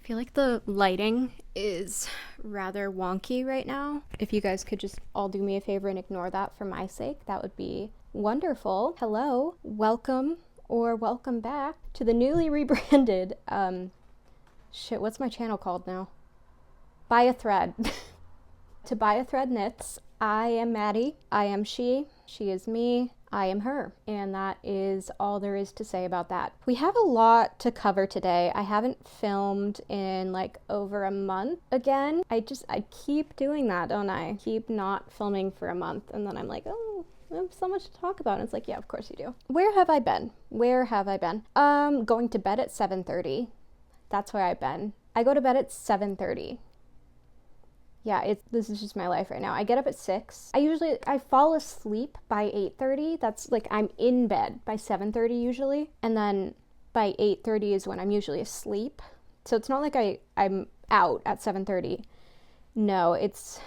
I feel like the lighting is rather wonky right now. If you guys could just all do me a favor and ignore that for my sake, that would be wonderful. Hello, welcome or welcome back to the newly rebranded, what's my channel called now? Buy a Thread. To Buy a Thread Knits. I am Maddie. I am she. She is me. I am her. And that is all there is to say about that. We have a lot to cover today. I haven't filmed in like over a month again. I keep doing that, don't I? Keep not filming for a month. And then I'm like, oh, I have so much to talk about. And it's like, yeah, of course you do. Where have I been? Going to bed at 7:30. That's where I've been. I go to bed at 7:30. Yeah, this is just my life right now. I get up at 6. I fall asleep by 8:30. That's like I'm in bed by 7:30 usually. And then by 8:30 is when I'm usually asleep. So it's not like I'm out at 7:30. No, it's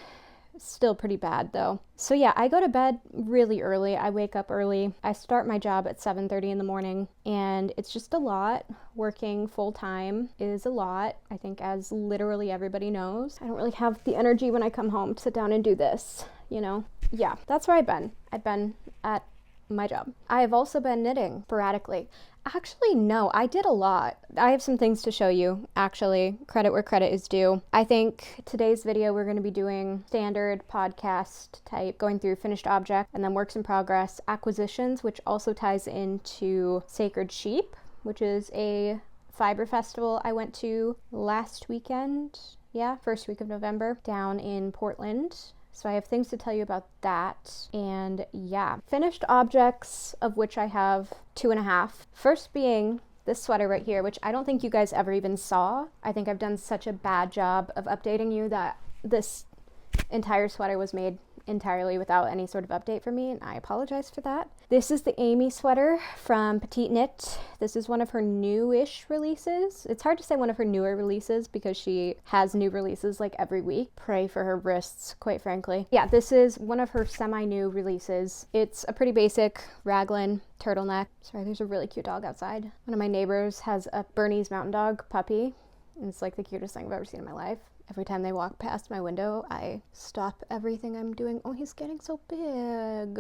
still pretty bad though. So yeah, I go to bed really early. I wake up early. I start my job at 7:30 in the morning, and it's just a lot. Working full time is a lot, I think, as literally everybody knows. I don't really have the energy when I come home to sit down and do this, you know? Yeah, that's where I've been. I've been at my job. I have also been knitting sporadically. Actually, no, I did a lot. I have some things to show you, actually. Credit where credit is due. I think today's video we're going to be doing standard podcast type, going through finished object and then works in progress, acquisitions, which also ties into Sacred Sheep, which is a fiber festival I went to last weekend. Yeah, first week of November down in Portland. So I have things to tell you about that. And yeah, finished objects, of which I have 2.5. First being this sweater right here, which I don't think you guys ever even saw. I think I've done such a bad job of updating you that this entire sweater was made entirely without any sort of update for me, and I apologize for that. This is the Amy sweater from Petite Knit. This is one of her newish releases. It's hard to say one of her newer releases because she has new releases like every week. Pray for her wrists, quite frankly. Yeah, this is one of her semi-new releases. It's a pretty basic raglan turtleneck. Sorry, there's a really cute dog outside. One of my neighbors has a Bernese Mountain Dog puppy, and it's like the cutest thing I've ever seen in my life. Every time they walk past my window, I stop everything I'm doing. Oh, he's getting so big.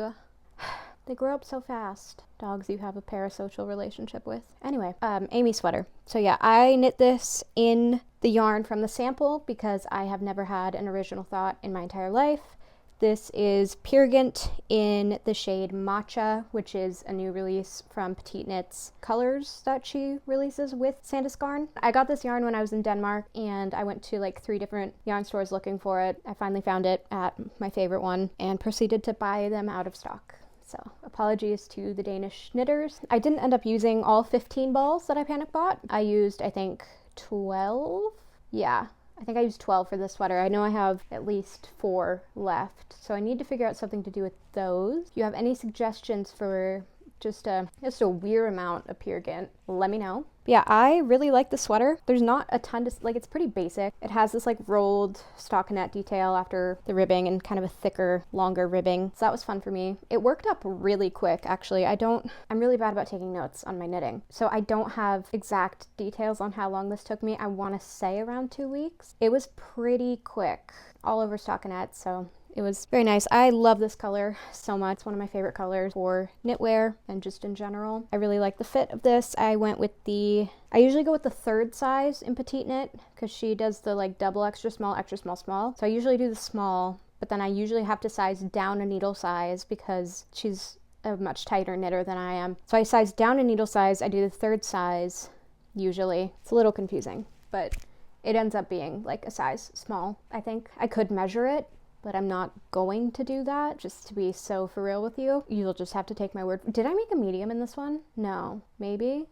They grow up so fast. Dogs you have a parasocial relationship with. Anyway, Amy sweater. So yeah, I knit this in the yarn from the sample because I have never had an original thought in my entire life. This is Purgant in the shade Matcha, which is a new release from Petite Knit's colors that she releases with Sandisgarn. I got this yarn when I was in Denmark, and I went to like 3 different yarn stores looking for it. I finally found it at my favorite one and proceeded to buy them out of stock. So apologies to the Danish knitters. I didn't end up using all 15 balls that I panic bought. I used, I think, 12? Yeah. I think I used 12 for this sweater. I know I have at least 4 left, so I need to figure out something to do with those. If you have any suggestions for just a weird amount of Purgant, let me know. But yeah, I really like the sweater. There's not a ton to, like, it's pretty basic. It has this like rolled stockinette detail after the ribbing and kind of a thicker, longer ribbing. So that was fun for me. It worked up really quick, actually. I'm really bad about taking notes on my knitting. So I don't have exact details on how long this took me. I want to say around 2 weeks. It was pretty quick, all over stockinette, so it was very nice. I love this color so much. It's one of my favorite colors for knitwear and just in general. I really like the fit of this. I usually go with the 3rd size in Petite Knit because she does the like double extra small, small. So I usually do the small, but then I usually have to size down a needle size because she's a much tighter knitter than I am. So I size down a needle size. I do the 3rd size usually. It's a little confusing, but it ends up being like a size small, I think. I could measure it, but I'm not going to do that, just to be so for real with you. You'll just have to take my word. Did I make a medium in this one? No. Maybe?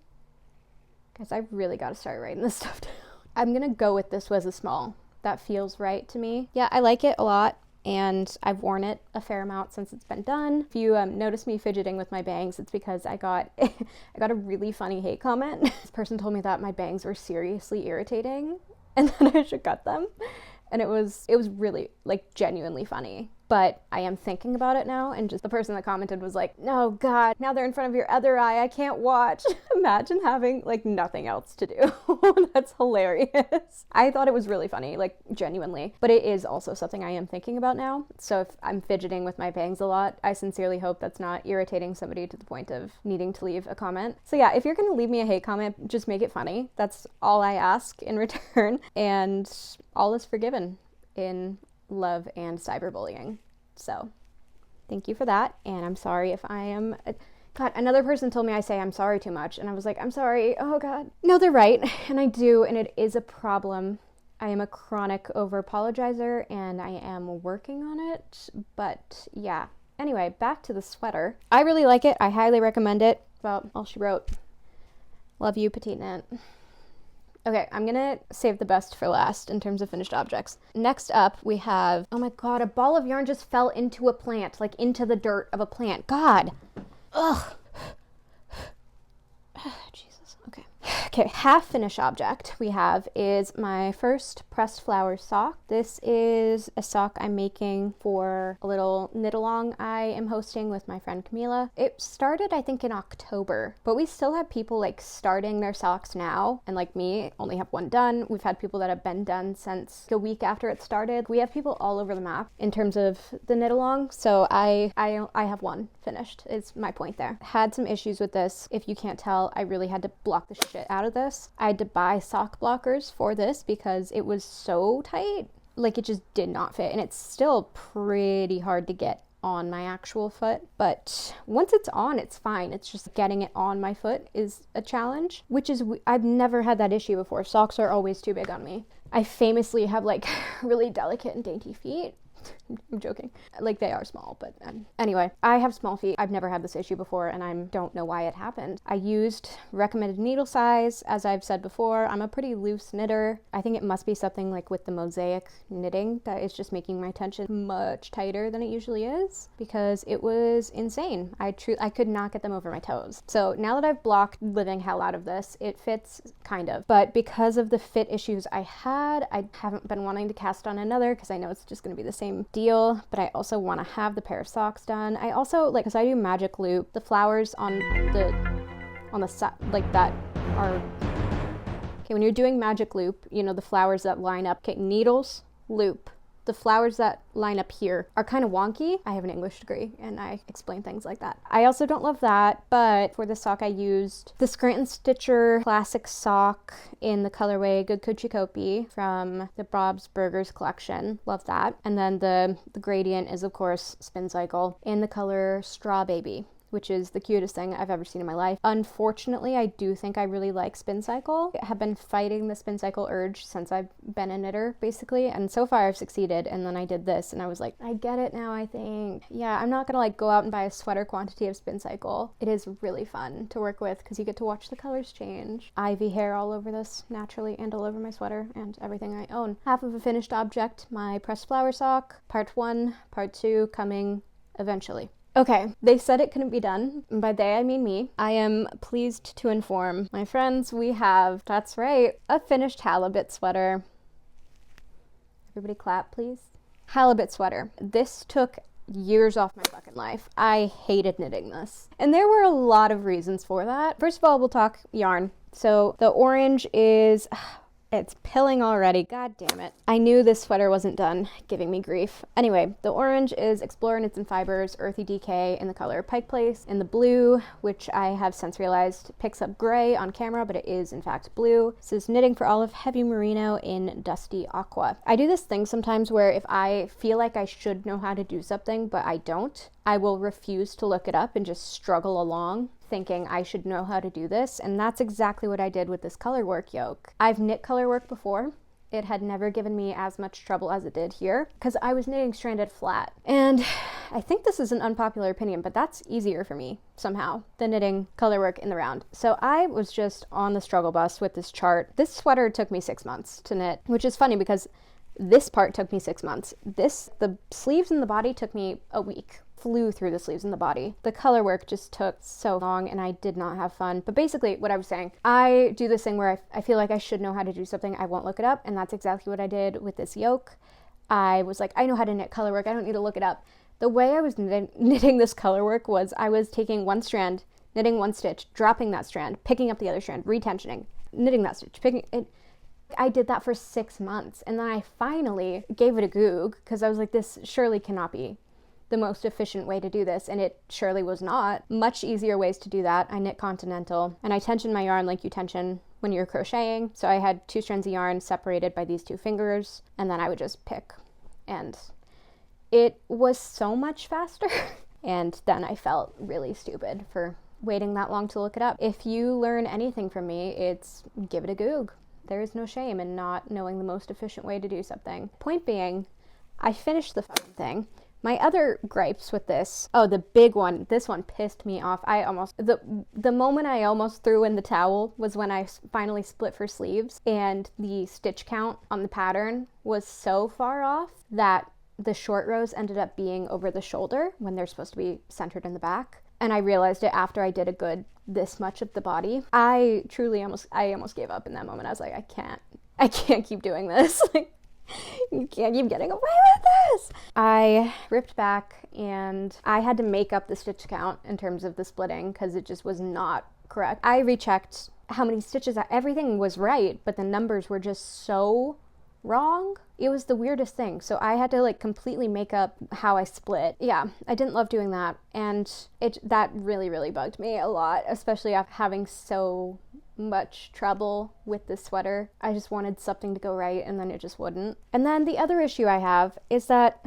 Guys, I really got to start writing this stuff down. I'm gonna go with this was a small. That feels right to me. Yeah, I like it a lot, and I've worn it a fair amount since it's been done. If you notice me fidgeting with my bangs, it's because I got a really funny hate comment. This person told me that my bangs were seriously irritating, and that I should cut them. And it was really, like, genuinely funny. but I am thinking about it now. And just the person that commented was like, no, God, now they're in front of your other eye. I can't watch. Imagine having like nothing else to do. That's hilarious. I thought it was really funny, like genuinely, but it is also something I am thinking about now. So if I'm fidgeting with my bangs a lot, I sincerely hope that's not irritating somebody to the point of needing to leave a comment. So yeah, if you're going to leave me a hate comment, just make it funny. That's all I ask in return. And all is forgiven in love and cyberbullying. So thank you for that. And I'm sorry if I am... God, another person told me I say I'm sorry too much. And I was like, I'm sorry. Oh God. No, they're right. And I do. And it is a problem. I am a chronic over-apologizer and I am working on it. But yeah. Anyway, back to the sweater. I really like it. I highly recommend it. Well, all she wrote. Love you, petite Nant. Okay, I'm gonna save the best for last in terms of finished objects. Next up, we have, oh my God, a ball of yarn just fell into a plant, like into the dirt of a plant. God. Ugh. Jesus, okay. Okay, half finished object we have is my first pressed flower sock. This is a sock I'm making for a little knit along I am hosting with my friend Camila. It started, I think, in October, but we still have people like starting their socks now, and like me, only have one done. We've had people that have been done since a week after it started. We have people all over the map in terms of the knit along, so I have one finished, is my point there. Had some issues with this. If you can't tell, I really had to block the shit out of this. I had to buy sock blockers for this because it was so tight. Like, it just did not fit, and it's still pretty hard to get on my actual foot, but once it's on, it's fine. It's just getting it on my foot is a challenge, which is, I've never had that issue before. Socks are always too big on me. I famously have like really delicate and dainty feet. I'm joking. Like, they are small, but anyway, I have small feet. I've never had this issue before, and I don't know why it happened. I used recommended needle size. As I've said before, I'm a pretty loose knitter. I think it must be something like with the mosaic knitting that is just making my tension much tighter than it usually is, because it was insane. I could not get them over my toes. So now that I've blocked living hell out of this, it fits kind of, but because of the fit issues I had, I haven't been wanting to cast on another because I know it's just going to be the same deal, but I also want to have the pair of socks done. I also, like, because I do magic loop, the flowers on the side, like, that are, okay, when you're doing magic loop, you know, the flowers that line up, okay, needles, loop. The flowers that line up here are kind of wonky. I have an English degree and I explain things like that. I also don't love that, but for the sock I used the Scranton Stitcher classic sock in the colorway Good Coochie Copy from the Bob's Burgers collection. Love that. And then the gradient is, of course, Spin Cycle in the color Straw Baby, which is the cutest thing I've ever seen in my life. Unfortunately, I do think I really like Spin Cycle. I have been fighting the Spin Cycle urge since I've been a knitter, basically, and so far I've succeeded, and then I did this, and I was like, I get it now, I think. Yeah, I'm not gonna like go out and buy a sweater quantity of Spin Cycle. It is really fun to work with because you get to watch the colors change. Ivy hair all over this, naturally, and all over my sweater, and everything I own. Half of a finished object, my pressed flower sock, part 1, part 2 coming eventually. Okay, they said it couldn't be done. And by they, I mean me. I am pleased to inform my friends we have, that's right, a finished halibut sweater. Everybody clap, please. Halibut sweater. This took years off my fucking life. I hated knitting this. And there were a lot of reasons for that. First of all, we'll talk yarn. So the orange is... It's pilling already. God damn it. I knew this sweater wasn't done giving me grief. Anyway, the orange is Explorer Knits and Fibers Earthy DK in the color Pike Place. And the blue, which I have since realized picks up gray on camera, but it is in fact blue. This is Knitting for Olive Heavy Merino in Dusty Aqua. I do this thing sometimes where if I feel like I should know how to do something, but I don't, I will refuse to look it up and just struggle along thinking I should know how to do this, and that's exactly what I did with this color work yoke. I've knit color work before. It had never given me as much trouble as it did here because I was knitting stranded flat. And I think this is an unpopular opinion, but that's easier for me somehow than knitting color work in the round. So I was just on the struggle bus with this chart. This sweater took me 6 months to knit, which is funny because this part took me 6 months. The sleeves and the body took me a week. Flew through the sleeves and the body. The color work just took so long and I did not have fun. But basically what I was saying, I do this thing where I feel like I should know how to do something, I won't look it up, and that's exactly what I did with this yoke. I was like, I know how to knit color work. I don't need to look it up. The way I was knitting this color work was I was taking one strand, knitting one stitch, dropping that strand, picking up the other strand, retensioning, knitting that stitch, picking it. I did that for 6 months, and then I finally gave it a goog because I was like, this surely cannot be the most efficient way to do this, and it surely was not. Much easier ways to do that. I knit continental, and I tension my yarn like you tension when you're crocheting. So I had 2 strands of yarn separated by these 2 fingers, and then I would just pick, and it was so much faster. And then I felt really stupid for waiting that long to look it up. If you learn anything from me, it's give it a goog. There is no shame in not knowing the most efficient way to do something. Point being, I finished the fucking thing. My other gripes with this, the big one, this one pissed me off. The moment I almost threw in the towel was when I finally split for sleeves, and the stitch count on the pattern was so far off that the short rows ended up being over the shoulder when they're supposed to be centered in the back. And I realized it after I did a good this much of the body. I almost gave up in that moment. I was like, I can't keep doing this. Like, you can't keep getting away with this. I ripped back, and I had to make up the stitch count in terms of the splitting because it just was not correct. I rechecked how many stitches, everything was right, but the numbers were just so wrong. It was the weirdest thing. So I had to like completely make up how I split. Yeah, I didn't love doing that, and that really, really bugged me a lot, especially after having so much trouble with this sweater. I just wanted something to go right, and then it just wouldn't. And then the other issue I have is that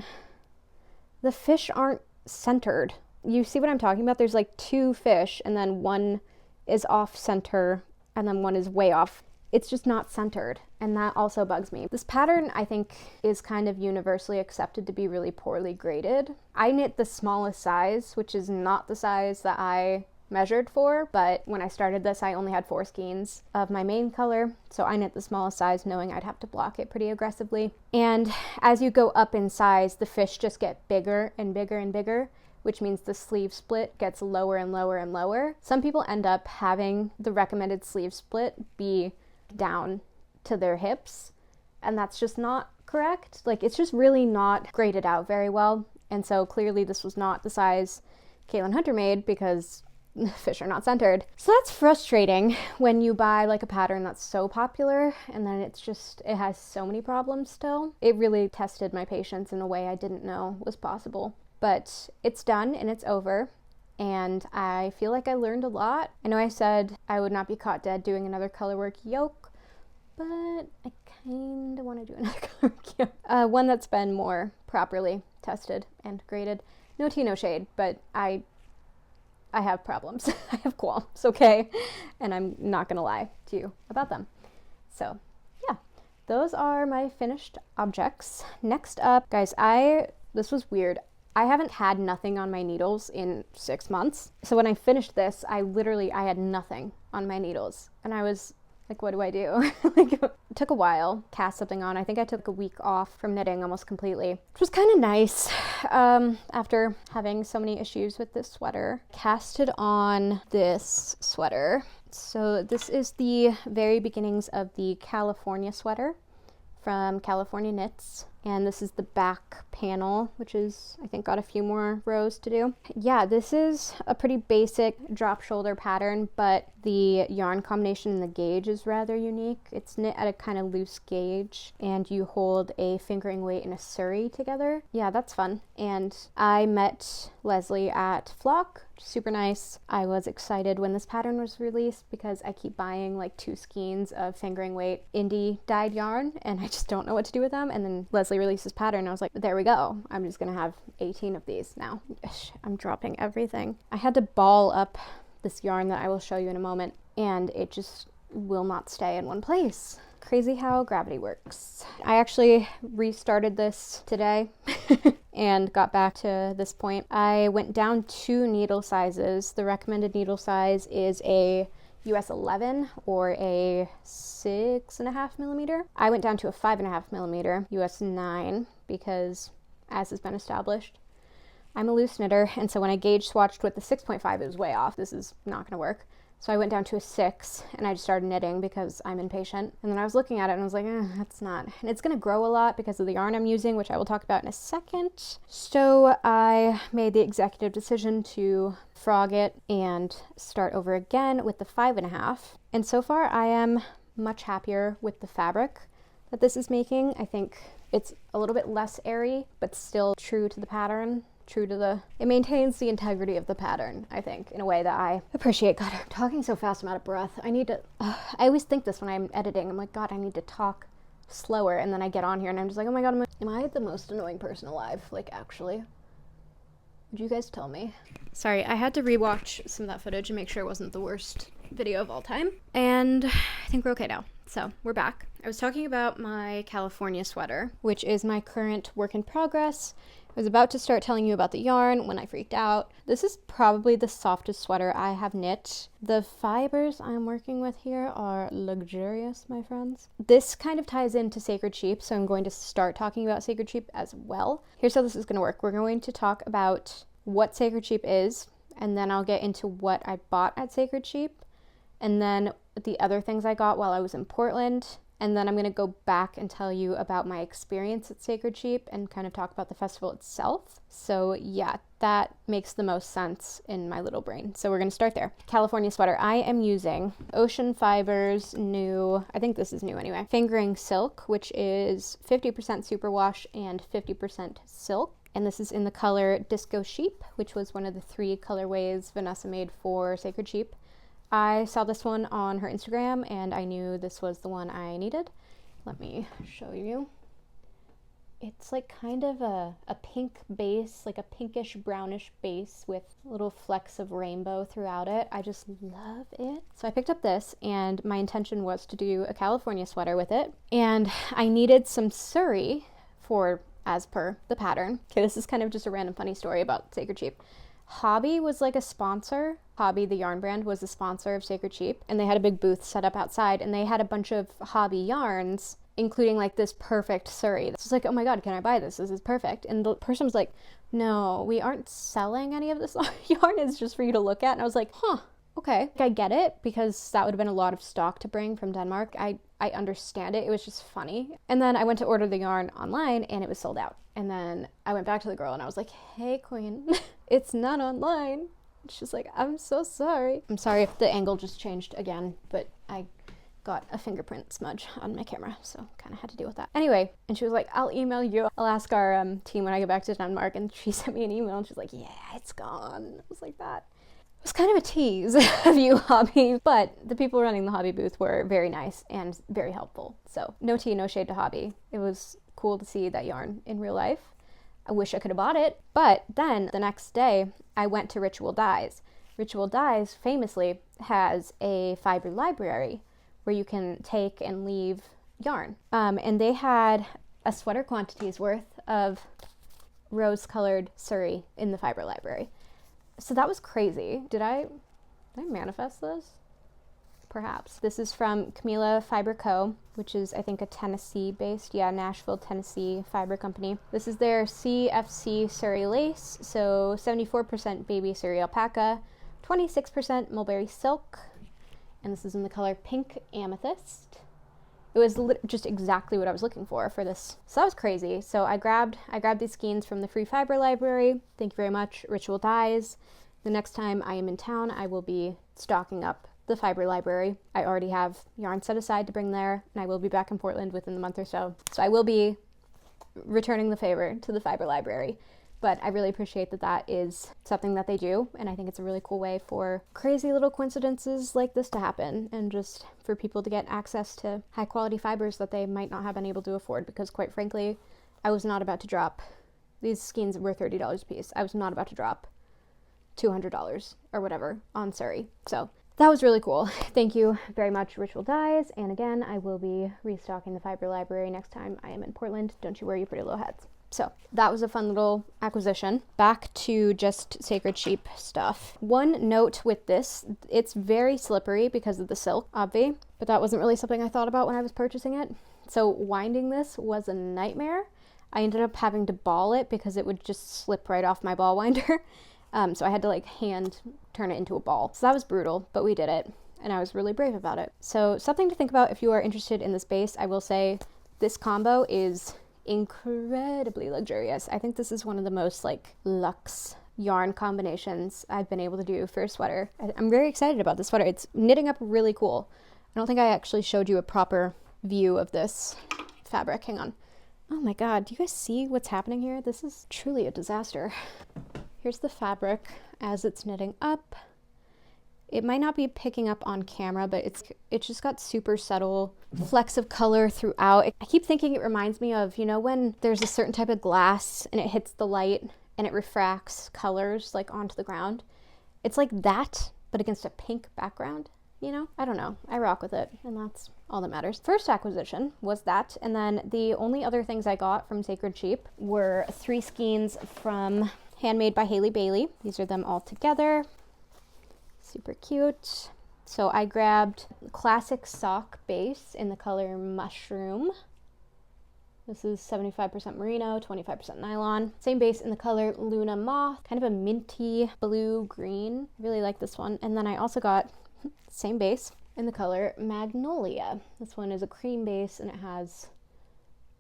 the fish aren't centered. You see what I'm talking about? There's like 2 fish, and then one is off center, and then one is way off. It's just not centered, and that also bugs me. This pattern, I think, is kind of universally accepted to be really poorly graded. I knit the smallest size, which is not the size that I measured for, but when I started this, I only had 4 skeins of my main color, so I knit the smallest size knowing I'd have to block it pretty aggressively. And as you go up in size, the fish just get bigger and bigger and bigger, which means the sleeve split gets lower and lower and lower. Some people end up having the recommended sleeve split be down to their hips, and that's just not correct. Like, it's just really not graded out very well, and so clearly this was not the size Caitlin Hunter made because fish are not centered. So that's frustrating when you buy like a pattern that's so popular and then it has so many problems still. It really tested my patience in a way I didn't know was possible. But it's done and it's over, and I feel like I learned a lot. I know I said I would not be caught dead doing another colorwork yoke, but I kind of want to do another colorwork yoke. One that's been more properly tested and graded. No tea, no shade, but I have problems. I have qualms, okay? And I'm not gonna lie to you about them. So, yeah, those are my finished objects. Next up, guys, this was weird. I haven't had nothing on my needles in 6 months. So when I finished this, I had nothing on my needles. And I was like, what do I do? It took a while, cast something on. I think I took a week off from knitting almost completely, which was kind of nice after having so many issues with this sweater. Casted on this sweater. So this is the very beginnings of the California sweater from California Knits. And this is the back panel, which is, I think, got a few more rows to do. Yeah, this is a pretty basic drop shoulder pattern, but the yarn combination and the gauge is rather unique. It's knit at a kind of loose gauge, and you hold a fingering weight and a surrey together. Yeah, that's fun. And I met Leslie at Flock. Super nice. I was excited when this pattern was released because I keep buying like 2 skeins of fingering weight indie dyed yarn, and I just don't know what to do with them. And then Leslie released this pattern, and I was like, there we go. I'm just gonna have 18 of these now. I'm dropping everything. I had to ball up this yarn that I will show you in a moment, and it just will not stay in one place. Crazy how gravity works. I actually restarted this today and got back to this point. I went down 2 needle sizes. The recommended needle size is a US 11 or a 6.5 millimeter. I went down to a 5.5 millimeter US 9 because, as has been established, I'm a loose knitter, and so when I gauge swatched with the 6.5, it was way off. This is not going to work. So I went down to a 6 and I just started knitting because I'm impatient. And then I was looking at it and I was like, that's not. And it's going to grow a lot because of the yarn I'm using, which I will talk about in a second. So I made the executive decision to frog it and start over again with the 5.5. And so far I am much happier with the fabric that this is making. I think it's a little bit less airy, but still true to the pattern. It maintains the integrity of the pattern, I think, in a way that I appreciate. God, I'm talking so fast, I'm out of breath. I always think this when I'm editing. I'm like, God, I need to talk slower. And then I get on here and I'm just like, oh my God, am I the most annoying person alive? Like, actually, would you guys tell me? Sorry, I had to rewatch some of that footage and make sure it wasn't the worst video of all time. And I think we're okay now. So we're back. I was talking about my California sweater, which is my current work in progress. I was about to start telling you about the yarn when I freaked out. This is probably the softest sweater I have knit. The fibers I'm working with here are luxurious, my friends. This kind of ties into Sacred Sheep, so I'm going to start talking about Sacred Sheep as well. Here's how this is going to work. We're going to talk about what Sacred Sheep is, and then I'll get into what I bought at Sacred Sheep, and then the other things I got while I was in Portland. And then I'm going to go back and tell you about my experience at Sacred Sheep and kind of talk about the festival itself. So yeah, that makes the most sense in my little brain. So we're going to start there. California sweater. I am using Ocean Fibers new, I think this is new anyway, Fingering Silk, which is 50% superwash and 50% silk. And this is in the color Disco Sheep, which was one of the 3 colorways Vanessa made for Sacred Sheep. I saw this one on her Instagram and I knew this was the one I needed. Let me show you. It's like kind of a pink base, like a pinkish brownish base with little flecks of rainbow throughout it. I just love it. So I picked up this and my intention was to do a California sweater with it. And I needed some Surrey for, as per the pattern. Okay, this is kind of just a random funny story about Sacred Sheep. Hobby was like a sponsor. Hobby, the yarn brand, was a sponsor of Sacred Sheep, and they had a big booth set up outside, and they had a bunch of Hobby yarns, including like this perfect Surrey. This was like, oh my God, can I buy this? This is perfect. And the person was like, no, we aren't selling any of this yarn. It's just for you to look at. And I was like, huh, okay. I get it, because that would have been a lot of stock to bring from Denmark. I understand it. It was just funny. And then I went to order the yarn online and it was sold out. And then I went back to the girl and I was like, hey, queen, it's not online. She's like, I'm so sorry. I'm sorry if the angle just changed again, but I got a fingerprint smudge on my camera, so kind of had to deal with that. Anyway, and she was like, I'll email you. I'll ask our team when I get back to Denmark. And she sent me an email and she's like, yeah, it's gone. I was like, that was kind of a tease of you, Hobby. But the people running the Hobby booth were very nice and very helpful. So no tea, no shade to Hobby. It was cool to see that yarn in real life. I wish I could have bought it. But then the next day, I went to Ritual Dyes. Ritual Dyes famously has a fiber library where you can take and leave yarn. And they had a sweater quantity's worth of rose-colored Surrey in the fiber library. So that was crazy. Did I manifest this? Perhaps. This is from Camila Fiber Co., which is, I think, a Tennessee-based, Nashville, Tennessee fiber company. This is their CFC Surrey lace, so 74% baby Surrey alpaca, 26% mulberry silk, and this is in the color Pink Amethyst. It was just exactly what I was looking for this. So that was crazy. So I grabbed these skeins from the free fiber library. Thank you very much, Ritual Dyes. The next time I am in town, I will be stocking up the fiber library. I already have yarn set aside to bring there, and I will be back in Portland within the month or so. So I will be returning the favor to the fiber library. But I really appreciate that is something that they do, and I think it's a really cool way for crazy little coincidences like this to happen, and just for people to get access to high quality fibers that they might not have been able to afford, because quite frankly, I was not about to drop, these skeins were $30 a piece, I was not about to drop $200 or whatever on Surrey. So that was really cool. Thank you very much, Ritual Dyes, and again, I will be restocking the fiber library next time I am in Portland. Don't you worry, you pretty little heads. So that was a fun little acquisition. Back to just Sacred Sheep stuff. One note with this, it's very slippery because of the silk, obvi, but that wasn't really something I thought about when I was purchasing it. So winding this was a nightmare. I ended up having to ball it because it would just slip right off my ball winder. So I had to like hand turn it into a ball. So that was brutal, but we did it, and I was really brave about it. So something to think about if you are interested in this base. I will say this combo is incredibly luxurious. I think this is one of the most like luxe yarn combinations I've been able to do for a sweater. I'm very excited about this sweater. It's knitting up really cool. I don't think I actually showed you a proper view of this fabric. Hang on. Oh my god, do you guys see what's happening here? This is truly a disaster. Here's the fabric as it's knitting up. It might not be picking up on camera, but it's just got super subtle flecks of color throughout. I keep thinking it reminds me of, you know, when there's a certain type of glass and it hits the light and it refracts colors like onto the ground. It's like that, but against a pink background, you know? I don't know. I rock with it, and that's all that matters. First acquisition was that, and then the only other things I got from Sacred Sheep were 3 skeins from Handmade by Haley Bailey. These are them all together. Super cute. So I grabbed classic sock base in the color Mushroom. This is 75% merino, 25% nylon. Same base in the color Luna Moth, kind of a minty blue green. Really like this one. And then I also got same base in the color Magnolia. This one is a cream base and it has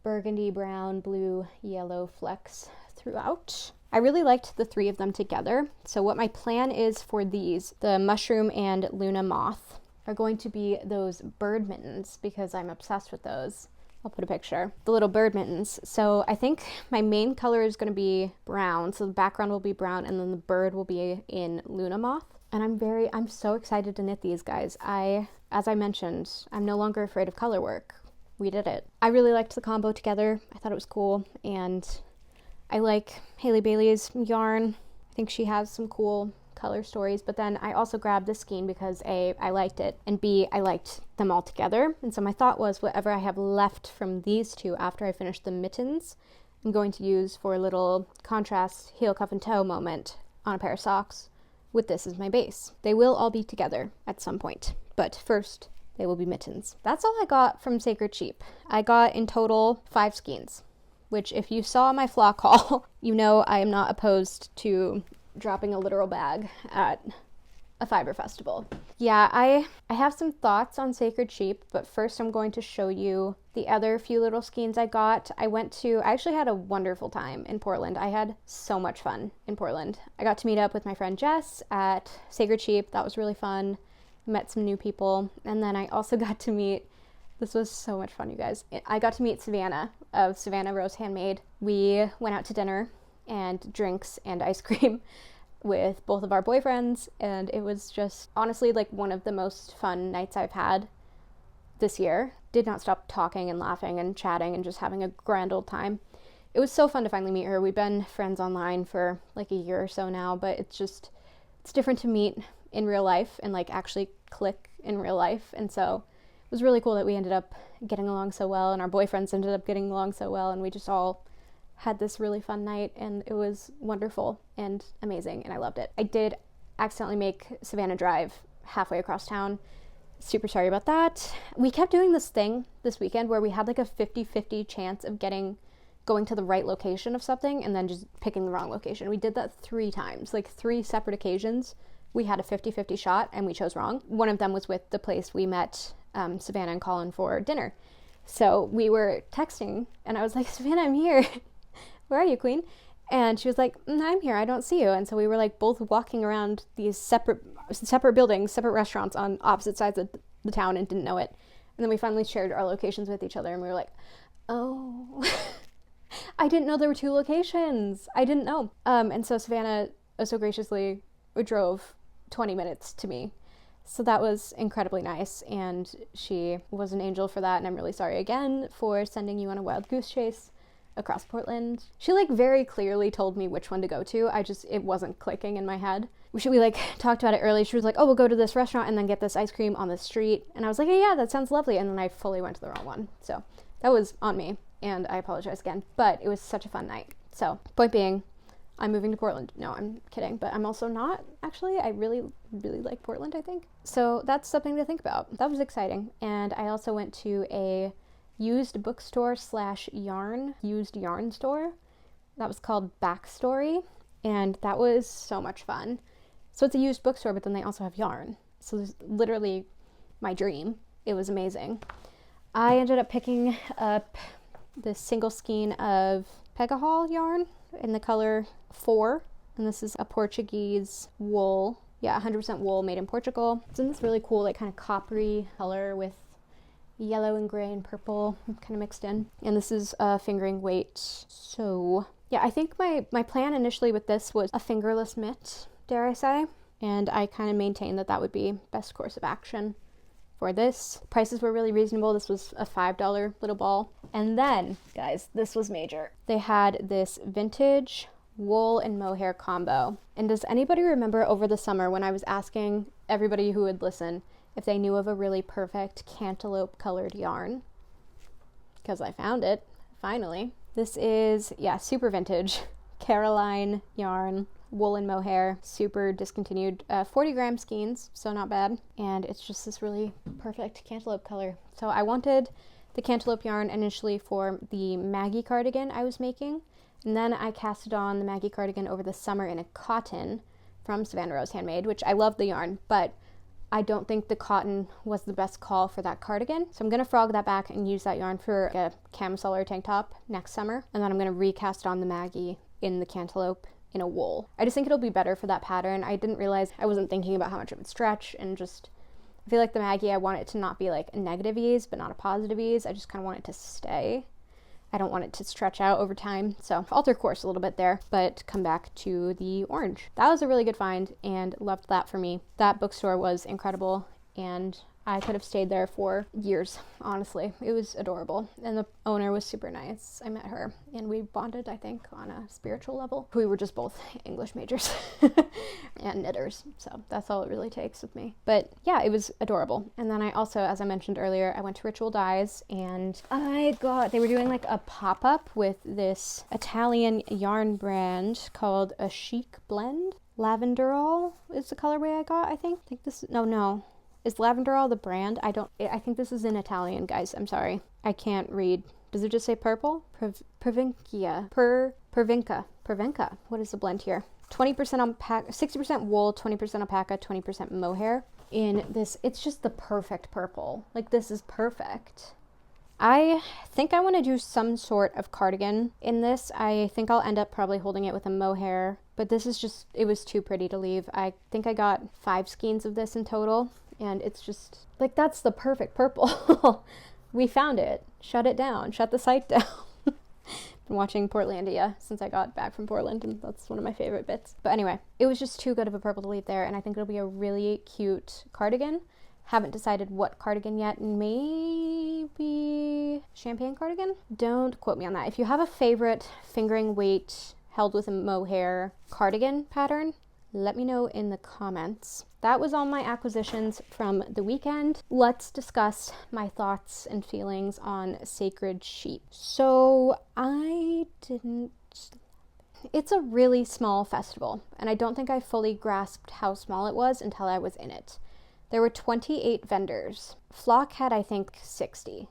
burgundy, brown, blue, yellow flecks throughout. I really liked the 3 of them together. So what my plan is for these, the Mushroom and Luna Moth, are going to be those bird mittens because I'm obsessed with those. I'll put a picture. The little bird mittens. So I think my main color is going to be brown. So the background will be brown and then the bird will be in Luna Moth. And I'm so excited to knit these guys. As I mentioned, I'm no longer afraid of color work. We did it. I really liked the combo together. I thought it was cool, and I like Haley Bailey's yarn. I think she has some cool color stories, but then I also grabbed this skein because A, I liked it, and B, I liked them all together. And so my thought was whatever I have left from these 2 after I finish the mittens, I'm going to use for a little contrast heel, cuff, and toe moment on a pair of socks with this as my base. They will all be together at some point, but first they will be mittens. That's all I got from Sacred Sheep. I got in total 5 skeins, which if you saw my flock haul, you know I am not opposed to dropping a literal bag at a fiber festival. Yeah, I have some thoughts on Sacred Sheep, but first I'm going to show you the other few little skeins I got. I actually had a wonderful time in Portland. I had so much fun in Portland. I got to meet up with my friend Jess at Sacred Sheep. That was really fun. Met some new people. And then I also got to meet, this was so much fun, you guys. I got to meet Savannah of Savannah Rose Handmade. We went out to dinner and drinks and ice cream with both of our boyfriends, and it was just honestly like one of the most fun nights I've had this year. Did not stop talking and laughing and chatting and just having a grand old time. It was so fun to finally meet her. We've been friends online for like a year or so now, but it's different to meet in real life and like actually click in real life. And so it was really cool that we ended up getting along so well, and our boyfriends ended up getting along so well, and we just all had this really fun night, and it was wonderful and amazing, and I loved it. I did accidentally make Savannah drive halfway across town. Super sorry about that. We kept doing this thing this weekend where we had like a 50-50 chance of going to the right location of something and then just picking the wrong location. We did that 3 times, like 3 separate occasions. We had a 50-50 shot and we chose wrong. One of them was with the place we met Savannah and Colin for dinner. So we were texting and I was like, Savannah, I'm here. Where are you, queen? And she was like, I'm here, I don't see you. And so we were like both walking around these separate buildings, separate restaurants on opposite sides of the town and didn't know it. And then we finally shared our locations with each other and we were like, oh, I didn't know there were 2 locations. I didn't know. And so Savannah so graciously drove 20 minutes to me. So that was incredibly nice, and she was an angel for that, and I'm really sorry again for sending you on a wild goose chase across Portland. She like very clearly told me which one to go to. It wasn't clicking in my head. We like talked about it early. She was like, oh, we'll go to this restaurant and then get this ice cream on the street. And I was like, yeah, that sounds lovely. And then I fully went to the wrong one. So that was on me, and I apologize again, but it was such a fun night. So point being, I'm moving to Portland. No, I'm kidding, but I'm also not, actually. I really, really like Portland, I think. So that's something to think about. That was exciting. And I also went to a used bookstore / used yarn store that was called Backstory. and that was so much fun. So it's a used bookstore, but then they also have yarn. So it's literally my dream. It was amazing. I ended up picking up the single skein of Pegahol yarn in the color 4, and this is a Portuguese wool. Yeah, 100% wool made in Portugal. It's in this really cool, like, kind of coppery color with yellow and gray and purple kind of mixed in. And this is a fingering weight. So yeah, I think my plan initially with this was a fingerless mitt, dare I say. And I kind of maintained that would be best course of action for this. Prices were really reasonable. This was a $5 little ball. And then, guys, this was major. They had this vintage wool and mohair combo. And does anybody remember over the summer when I was asking everybody who would listen if they knew of a really perfect cantaloupe colored yarn? Because I found it, finally. This is, yeah, super vintage Caroline yarn, wool and mohair, super discontinued, 40 gram skeins, so not bad. And it's just this really perfect cantaloupe color. So I wanted the cantaloupe yarn initially for the Maggie cardigan I was making, and then I casted on the Maggie cardigan over the summer in a cotton from Savannah Rose Handmade, which I love the yarn, but I don't think the cotton was the best call for that cardigan. So I'm going to frog that back and use that yarn for a camisole or tank top next summer. And then I'm going to recast on the Maggie in the cantaloupe in a wool. I just think it'll be better for that pattern. I didn't realize, I wasn't thinking about how much it would stretch, and just, I feel like the Maggie, I want it to not be like a negative ease, but not a positive ease. I just kind of want it to stay. I don't want it to stretch out over time. So alter course a little bit there, but come back to the orange. That was a really good find and loved that for me. That bookstore was incredible, and I could have stayed there for years, honestly. It was adorable. And the owner was super nice. I met her and we bonded, I think, on a spiritual level. We were just both English majors and knitters. So that's all it really takes with me. But yeah, it was adorable. And then I also, as I mentioned earlier, I went to Ritual Dyes, and they were doing like a pop-up with this Italian yarn brand called a Chic Blend. Lavenderol is the colorway I got, I think. No. Is Lavenderol the brand? I think this is in Italian, guys. I'm sorry. I can't read. Does it just say purple? Pervinca. What is the blend here? 20% alpaca, 60% wool, 20% alpaca, 20% mohair. In this, it's just the perfect purple. Like, this is perfect. I think I want to do some sort of cardigan in this. I think I'll end up probably holding it with a mohair, but this is just, it was too pretty to leave. I think I got 5 skeins of this in total. And it's just, like, that's the perfect purple. We found it. Shut it down. Shut the site down. Been watching Portlandia since I got back from Portland, and that's one of my favorite bits. But anyway, it was just too good of a purple to leave there, and I think it'll be a really cute cardigan. Haven't decided what cardigan yet. Maybe champagne cardigan? Don't quote me on that. If you have a favorite fingering weight held with a mohair cardigan pattern, let me know in the comments. That was all my acquisitions from the weekend. Let's discuss my thoughts and feelings on Sacred Sheep. So it's a really small festival, and I don't think I fully grasped how small it was until I was in it. There were 28 vendors. Flock had, I think, 60.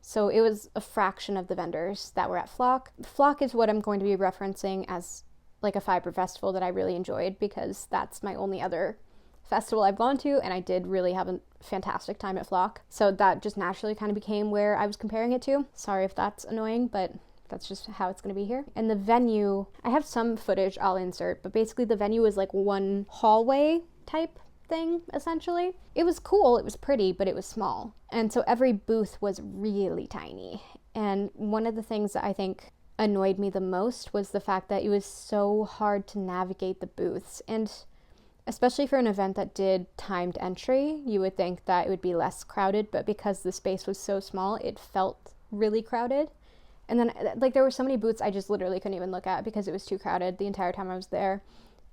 So it was a fraction of the vendors that were at Flock. Flock is what I'm going to be referencing as like a fiber festival that I really enjoyed, because that's my only other festival I've gone to, and I did really have a fantastic time at Flock. So that just naturally kind of became where I was comparing it to. Sorry if that's annoying, but that's just how it's going to be here. And the venue, I have some footage I'll insert, but basically the venue is like one hallway type thing, essentially. It was cool, it was pretty, but it was small. And so every booth was really tiny. And one of the things that I think annoyed me the most was the fact that it was so hard to navigate the booths. And especially for an event that did timed entry, you would think that it would be less crowded, but because the space was so small, it felt really crowded. And then, like, there were so many booths I just literally couldn't even look at because it was too crowded the entire time I was there.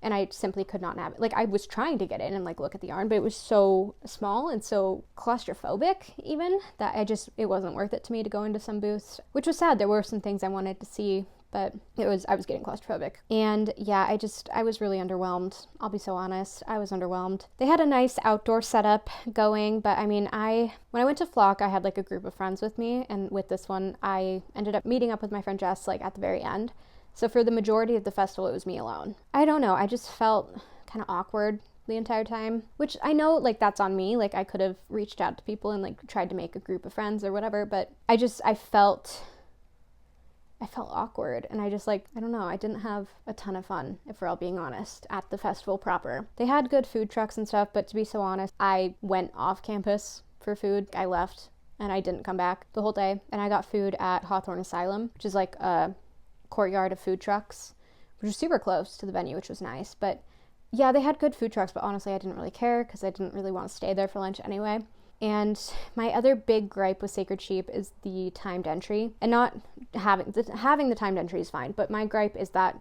And I simply could not navigate. Like, I was trying to get in and, like, look at the yarn, but it was so small and so claustrophobic even that it wasn't worth it to me to go into some booths, which was sad. There were some things I wanted to see, but I was getting claustrophobic. And yeah, I was really underwhelmed. I'll be so honest. I was underwhelmed. They had a nice outdoor setup going, but I mean, when I went to Flock, I had like a group of friends with me, and with this one, I ended up meeting up with my friend Jess, like, at the very end. So for the majority of the festival, it was me alone. I don't know, I just felt kind of awkward the entire time, which I know, like, that's on me. Like, I could have reached out to people and, like, tried to make a group of friends or whatever, but I felt awkward, and I just, like, I don't know, I didn't have a ton of fun, if we're all being honest, at the festival proper. They had good food trucks and stuff, but to be so honest, I went off campus for food. I left, and I didn't come back the whole day, and I got food at Hawthorne Asylum, which is, like, a courtyard of food trucks, which was super close to the venue, which was nice. But yeah, they had good food trucks, but honestly, I didn't really care because I didn't really want to stay there for lunch anyway. And my other big gripe with Sacred Sheep is the timed entry, and not having the timed entry is fine, but my gripe is that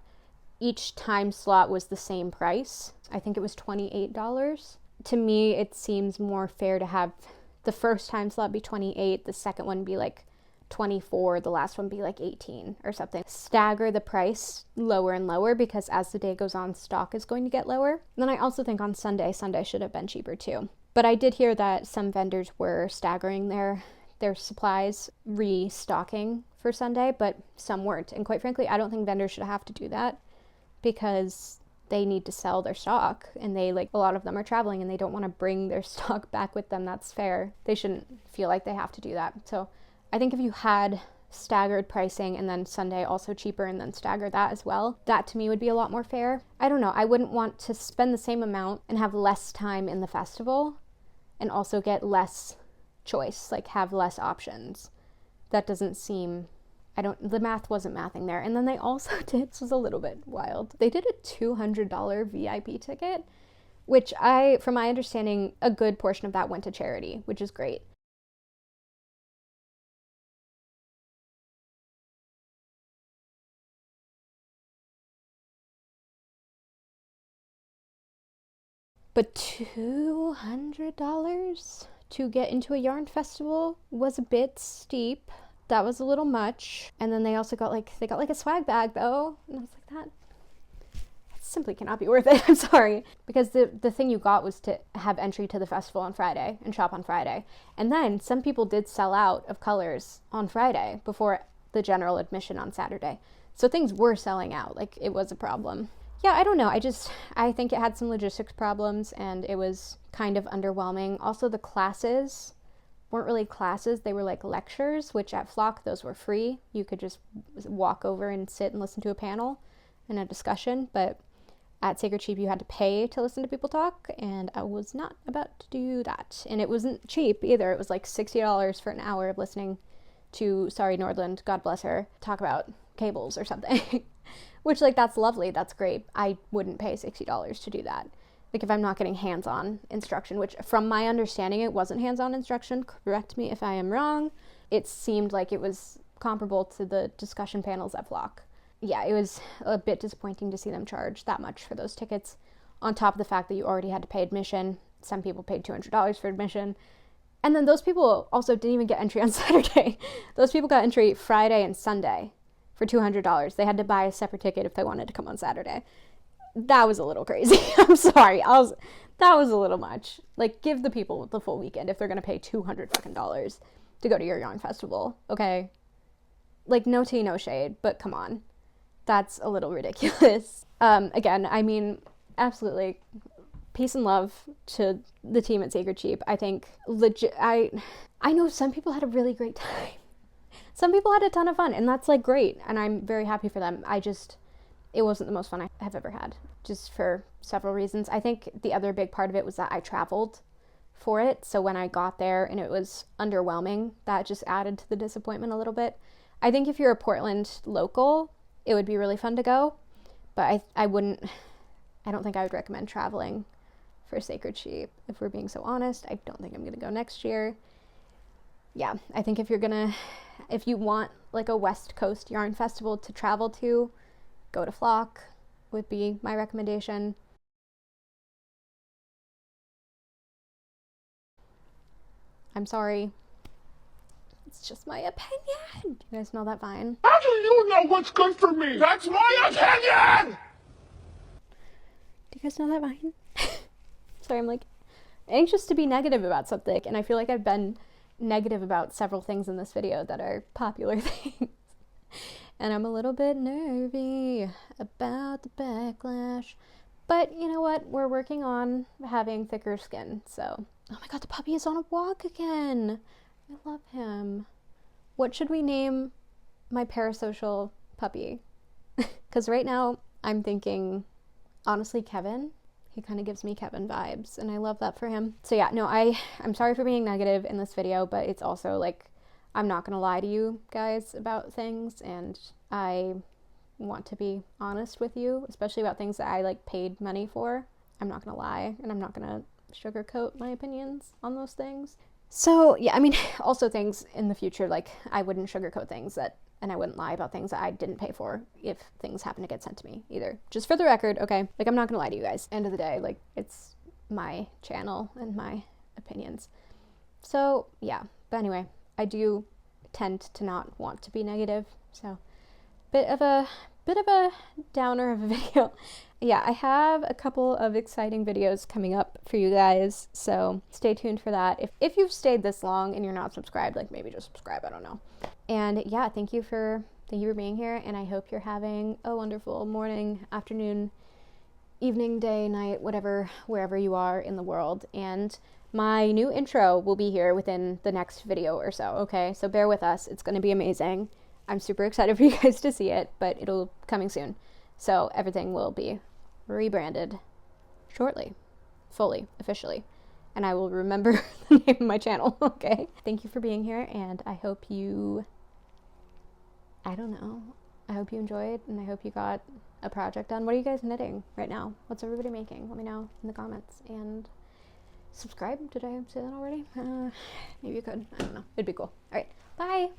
each time slot was the same price. I think it was $28. To me, it seems more fair to have the first time slot be $28, the second one be like $24, the last one be like $18 or something. Stagger the price lower and lower, because as the day goes on, stock is going to get lower. And then I also think on Sunday should have been cheaper too. But I did hear that some vendors were staggering their supplies, restocking for Sunday, but some weren't. And quite frankly, I don't think vendors should have to do that, because they need to sell their stock, and a lot of them are traveling and they don't want to bring their stock back with them. That's fair. They shouldn't feel like they have to do that. So I think if you had staggered pricing and then Sunday also cheaper and then stagger that as well, that to me would be a lot more fair. I don't know. I wouldn't want to spend the same amount and have less time in the festival and also get less choice, like have less options. That doesn't seem, the math wasn't mathing there. And then they also did, this was a little bit wild, they did a $200 VIP ticket, which from my understanding, a good portion of that went to charity, which is great. But $200 to get into a yarn festival was a bit steep. That was a little much. And then they also got a swag bag though. And I was like, that simply cannot be worth it. I'm sorry. Because the thing you got was to have entry to the festival on Friday and shop on Friday. And then some people did sell out of colors on Friday before the general admission on Saturday. So things were selling out. Like, it was a problem. Yeah, I don't know. I think it had some logistics problems and it was kind of underwhelming. Also, the classes weren't really classes. They were like lectures, which at Flock, those were free. You could just walk over and sit and listen to a panel and a discussion. But at Sacred Sheep, you had to pay to listen to people talk, and I was not about to do that. And it wasn't cheap either. It was like $60 for an hour of listening to Sari Nordland, God bless her, talk about cables or something. Which, like, that's lovely, that's great. I wouldn't pay $60 to do that. Like, if I'm not getting hands-on instruction, which from my understanding, it wasn't hands-on instruction. Correct me if I am wrong. It seemed like it was comparable to the discussion panels at Flock. Yeah, it was a bit disappointing to see them charge that much for those tickets, on top of the fact that you already had to pay admission. Some people paid $200 for admission. And then those people also didn't even get entry on Saturday. Those people got entry Friday and Sunday for $200. They had to buy a separate ticket if they wanted to come on Saturday. That was a little crazy. I'm sorry. That was a little much. Like, give the people the full weekend if they're going to pay $200 fucking dollars to go to your yarn festival, okay? Like, no tea, no shade, but come on. That's a little ridiculous. Again, I mean, absolutely peace and love to the team at Sacred Sheep. I think I know some people had a really great time. Some people had a ton of fun, and that's, like, great, and I'm very happy for them. It wasn't the most fun I have ever had, just for several reasons. I think the other big part of it was that I traveled for it, so when I got there and it was underwhelming, that just added to the disappointment a little bit. I think if you're a Portland local, it would be really fun to go, but I don't think I would recommend traveling for Sacred Sheep, if we're being so honest. I don't think I'm gonna go next year. Yeah, I think if you want, like, a West Coast yarn festival to travel to, go to Flock would be my recommendation. I'm sorry. It's just my opinion. Do you guys smell that vine? How do you know what's good for me? That's my opinion! Do you guys smell that vine? Sorry, I'm, like, anxious to be negative about something, and I feel like I've been negative about several things in this video that are popular things. And I'm a little bit nervy about the backlash. But you know what? We're working on having thicker skin. So, oh my god, the puppy is on a walk again. I love him. What should we name my parasocial puppy? Because right now I'm thinking, honestly, Kevin. He kind of gives me Kevin vibes, and I love that for him. So yeah, no, I'm sorry for being negative in this video, but it's also like, I'm not gonna lie to you guys about things, and I want to be honest with you, especially about things that I like paid money for. I'm not gonna lie, and I'm not gonna sugarcoat my opinions on those things. So yeah, I mean, also things in the future, like I wouldn't sugarcoat things that, and I wouldn't lie about things that I didn't pay for if things happen to get sent to me either. Just for the record, okay? Like, I'm not gonna lie to you guys. End of the day, like, it's my channel and my opinions. So yeah, but anyway, I do tend to not want to be negative, so bit of a downer of a video. Yeah, I have a couple of exciting videos coming up for you guys, so stay tuned for that. If you've stayed this long and you're not subscribed, like maybe just subscribe, I don't know. And yeah, thank you for being here, and I hope you're having a wonderful morning, afternoon, evening, day, night, whatever, wherever you are in the world. And my new intro will be here within the next video or so, okay? So bear with us. It's going to be amazing. I'm super excited for you guys to see it, but it'll coming soon. So everything will be rebranded shortly, fully, officially. And I will remember the name of my channel, okay? Thank you for being here, and I hope you, I don't know, I hope you enjoyed, and I hope you got a project done. What are you guys knitting right now? What's everybody making? Let me know in the comments. And subscribe. Did I say that already? Maybe you could. I don't know. It'd be cool. All right. Bye.